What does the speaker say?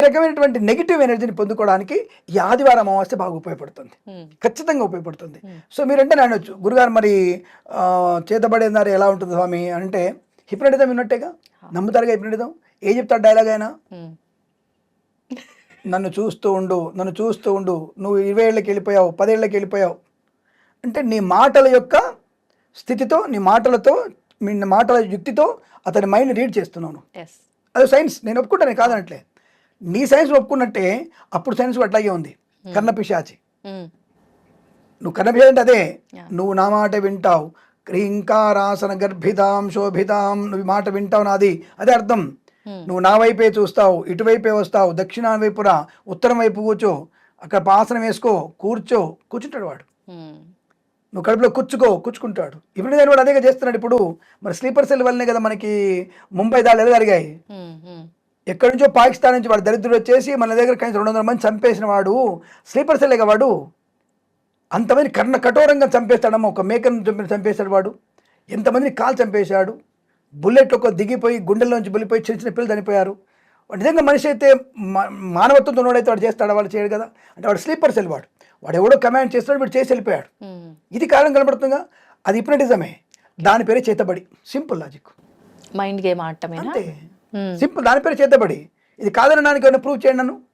రకమైనటువంటి నెగిటివ్ ఎనర్జీని పొందుకోవడానికి ఈ ఆదివారం అమావాస్య బాగా ఉపయోగపడుతుంది, ఖచ్చితంగా ఉపయోగపడుతుంది. సో మీరంటే నేను అనొచ్చు, గురుగారు మరి చేతబడేదారు ఎలా ఉంటుంది స్వామి అంటే, హిప్నటిజం విన్నట్టేగా, నమ్ముతారుగా హిప్నటిజం. ఏం చెప్తాడు డైలాగ్ అయినా, నన్ను చూస్తూ ఉండు, నన్ను చూస్తూ ఉండు, నువ్వు 20 ఏళ్ళకి వెళ్ళిపోయావు, 10 ఏళ్ళకి వెళ్ళిపోయావు అంటే నీ మాటల యొక్క స్థితితో, నీ మాటలతో, మీ మాటల యుక్తితో అతని మైండ్ రీడ్ చేస్తున్నాను. అది సైన్స్, నేను ఒప్పుకుంటాను, కాదనట్లే. నీ సైన్స్ ఒప్పుకున్నట్టే అప్పుడు సైన్స్ అట్లాగే ఉంది. కర్ణపిశాచి, నువ్వు కర్ణపిశాచి అంటే అదే, నువ్వు నా మాట వింటావు, క్రీంకారాసన గర్భితాం శోభితాం, నువ్వు మాట వింటావు నాది, అదే అర్థం. నువ్వు నా వైపే చూస్తావు, ఇటువైపే వస్తావు, దక్షిణాన్ని వైపురా, ఉత్తరం వైపు కూర్చో, అక్కడ ఆసనం వేసుకో, కూర్చుంటాడు వాడు. నువ్వు కడుపులో కూర్చుకుంటాడు. ఇప్పుడు నేను వాడు అదేగా చేస్తున్నాడు. ఇప్పుడు మరి స్లీపర్ సెల్ వల్లనే కదా మనకి ముంబై దాడులు ఎలా జరిగాయి. ఎక్కడి నుంచో పాకిస్తాన్ నుంచి వాడు దరిద్రుడు వచ్చేసి మన దగ్గర కనీసం 200 మంది చంపేసిన వాడు స్లీపర్ సెల్లేగా వాడు. అంతమంది కఠోరంగా చంపేస్తాడమ్మా, ఒక మేకను చంపేశాడు వాడు. ఎంతమందిని కాలు చంపేశాడు, బుల్లెట్ దిగిపోయి గుండెల్లోంచి బుల్లిపోయి చిన్న చిన్న పిల్లలు చనిపోయారు. వాడు నిజంగా మనిషి అయితే మానవత్వంతో ఉన్నోడైతే వాడు చేస్తాడు, వాళ్ళు చేయడు కదా. అంటే వాడు స్లీపర్ సెల్, వాడు ఎవడో కమాండ్ చేస్తాడు, వీడు చేసి వెళ్ళిపోయాడు. ఇది కారణం కనబడుతుందిగా, అది హిప్నటిజమే. దాని పేరే చేతబడి. సింపుల్ లాజిక్, మైండ్ గేమ్ ఆడటమే అంతే, సింపుల్. దాని పేరు చేతబడి. ఇది కాదనడానికి ఏమైనా ప్రూవ్ చేయండి నన్ను.